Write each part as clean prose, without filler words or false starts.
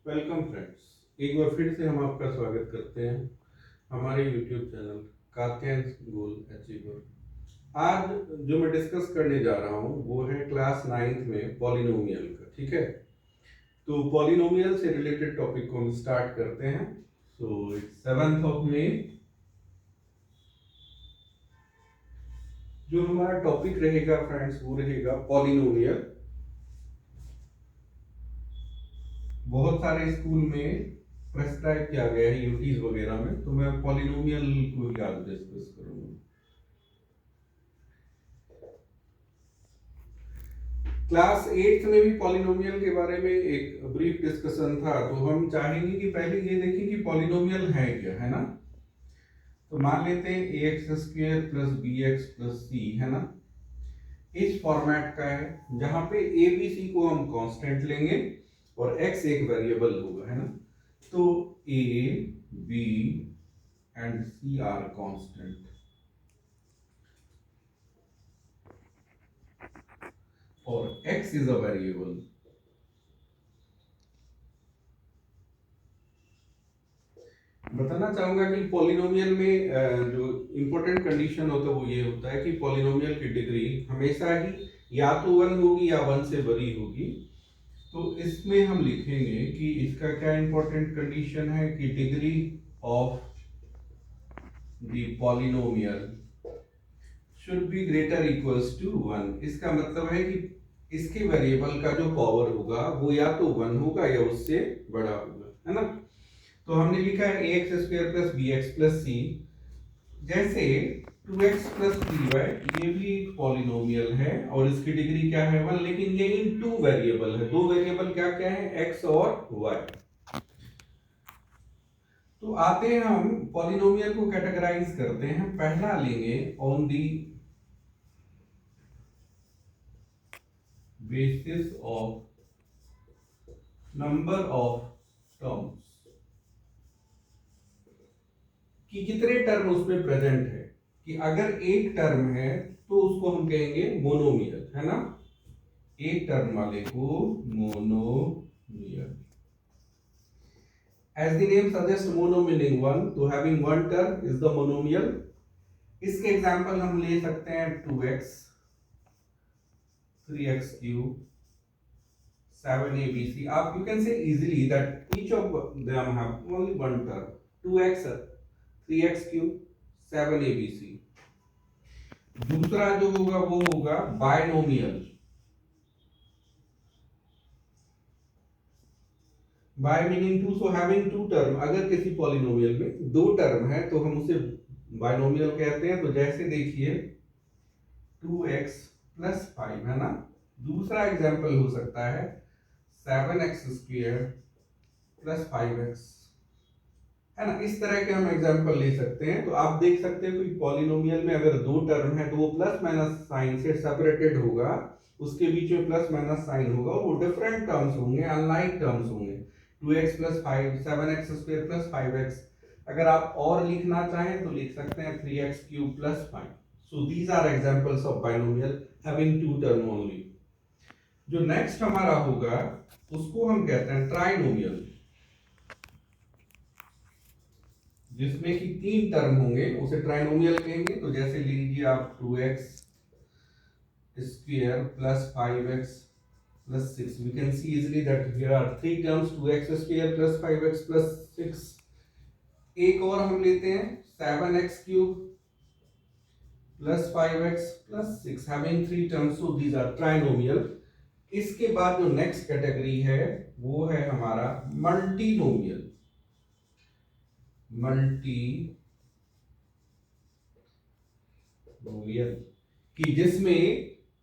Welcome friends, एक बार फिर से हम आपका स्वागत करते हैं हमारे YouTube चैनल कात्यायन गोल अचीवर। आज जो मैं डिस्कस करने जा रहा हूँ वो है क्लास 9th में पॉलिनोमियल का। ठीक है, तो पॉलिनोमियल से रिलेटेड टॉपिक को हम स्टार्ट करते हैं। So it's 7th of May. जो हमारा टॉपिक रहेगा फ्रेंड्स वो रहेगा पॉलिनोमियल। बहुत सारे स्कूल में प्रेस्क्राइब किया गया है यूटीज वगैरह में, तो मैं पॉलिनोमियल को ही आज डिस्कस करूंगा। क्लास 8th में भी पॉलिनोमियल के बारे में एक ब्रीफ डिस्कशन था, तो हम चाहेंगे कि पहले ये देखें कि पॉलिनोमियल है क्या, है ना। तो मान लेते हैं A x square plus B x plus C, है ना। इस फॉर्मेट का है जहां पे ए बी सी को हम कांस्टेंट लेंगे और एक्स एक वेरिएबल होगा, है ना। तो A B and C are constant और x is a variable। बताना चाहूंगा कि पॉलिनोमियल में जो इंपॉर्टेंट कंडीशन होता है वो ये होता है कि पॉलिनोमियल की डिग्री हमेशा ही या तो 1 होगी या 1 से बड़ी होगी। तो इसमें हम लिखेंगे कि इसका क्या इंपॉर्टेंट कंडीशन है कि degree of the polynomial should be greater equals to 1। इसका मतलब है कि इसके वेरिएबल का जो पावर होगा वो या तो 1 होगा या उससे बड़ा होगा, है ना। तो हमने लिखा है A x square plus B x plus C. जैसे 2x प्लस 3y ये भी एक पॉलिनोमियल है और इसकी डिग्री क्या है 1, लेकिन ये इन टू वेरिएबल है। दो वेरिएबल क्या क्या है, x और y। तो आते हैं हम पॉलिनोमियल को कैटेगराइज करते हैं। पहला लेंगे on the basis of number of terms, कि कितने टर्म उसमें प्रेजेंट है। कि अगर एक टर्म है तो उसको हम कहेंगे मोनोमियल, है ना। एक टर्म वाले को monomial. As the name suggest mono meaning one, तो having one term is the monomial. इसके एग्जांपल हम ले सकते हैं 2x 3x क्यूब 7abc। आप you can say easily that each of them have only one term, 2x 3x cube 7abc। दूसरा जो होगा वो होगा binomial. Bi meaning two, so having two term. अगर किसी पॉलिनोमियल में दो टर्म है तो हम उसे बायनोमियल कहते हैं। तो जैसे देखिए 2x प्लस 5, है ना। दूसरा एग्जांपल हो सकता है 7x स्क्वायर प्लस 5x, है ना। इस तरह के हम एग्जांपल ले सकते हैं। तो आप देख सकते हैं कोई पॉलिनोमियल में अगर दो टर्म है तो वो प्लस माइनस साइन से सेपरेटेड होगा, उसके बीच में प्लस माइनस साइन होगा और वो डिफरेंट टर्म्स होंगे, अनलाइक टर्म्स होंगे। 2x plus 5, 7x square plus 5x। अगर आप और लिखना चाहें तो लिख सकते हैं 3x cube plus 5। So these are examples of binomial having two term only. जो नेक्स्ट हमारा होगा उसको हम कहते हैं ट्राइनोमियल, जिसमें कि तीन टर्म होंगे उसे ट्राइनोमियल कहेंगे। तो जैसे लीजिए आप 2x square plus 5x plus 6, we can see easily that here are three terms, 2x square plus 5x plus 6। एक और हम लेते हैं 7x cube plus 5x plus 6 having three terms, so these are trinomial। इसके बाद जो next category है वो है हमारा मल्टीनोमियल। मल्टीनोमियल कि जिसमें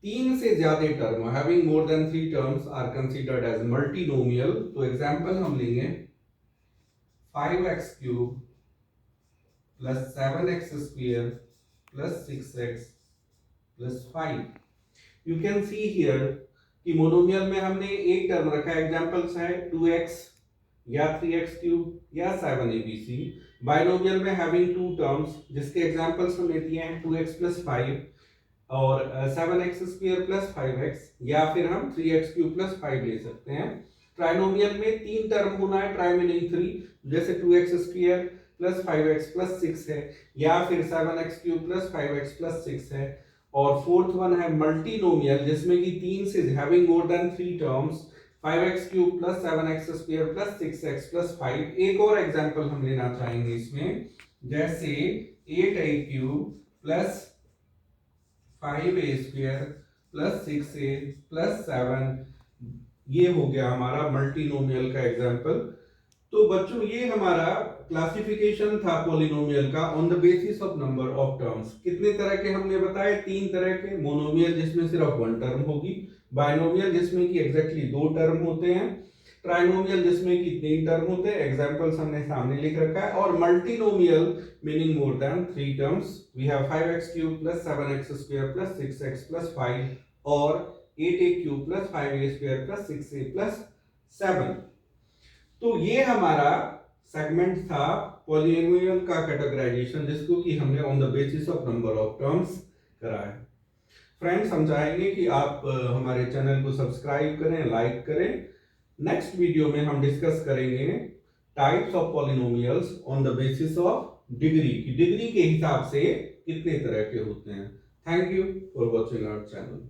तीन से ज्यादा term, having more than 3 terms are considered as multinomial. तो एग्जांपल हम लेंगे 5x cube plus 7x square plus 6x plus 5। You can see here कि मोनोमियल में हमने एक टर्म रखा है। एग्जांपल्स है 2x या 3x क्यूब या 7abc। बाइनोमियल में हैविंग टू टर्म्स, जिसके एग्जांपल्स हमने दिए हैं 2x प्लस 5 और 7x स्क्वायर प्लस 5x, या फिर हम 3x क्यूब प्लस 5 ले सकते हैं। ट्राइनोमियल में 3 टर्म होना है, ट्राई मीनिंग 3, जैसे 2x square plus 5x plus 6 है, या फिर 7x cube plus 5x plus 6 है। और फोर्थ वन है मल्टीनोमियल, जिसमें कि 3 से having more than 3 terms, 5x cube plus 7x square plus 6x plus 5। एक और एग्जांपल हम लेना चाहेंगे इसमें, जैसे 8a cube plus 5a square plus 6a plus 7, ये हो गया हमारा मल्टीनोमियल का एग्जांपल। तो बच्चों ये हमारा क्लासिफिकेशन था पॉलिनोमियल का on the basis of number of terms. कितने तरह के हमने बताए? 3 तरह के। मोनोमियल जिसमें सिर्फ 1 टर्म होगी, बाइनोमियल जिसमें कि एग्जैक्टली 2 टर्म होते हैं, ट्राइनोमियल जिसमें कि 3 टर्म होते हैं, एग्जांपल्स हमने सामने लिख रखा है, और multinomial meaning more than 3 terms. We have 5x cube plus 7x square plus 6x plus 5 और 8a cube plus 5a square plus 6a plus 7। तो ये हमारा सेगमेंट था पॉलिनोमियल का कैटेगराइजेशन, जिसको कि हमने on the basis of number of terms करा है। फ्रेंड्स, हम चाहेंगे कि आप हमारे चैनल को सब्सक्राइब करें, लाइक करें। नेक्स्ट वीडियो में हम डिस्कस करेंगे types of polynomials on the basis of degree, की डिग्री के हिसाब से कितने तरह के होते हैं। Thank you for watching our channel.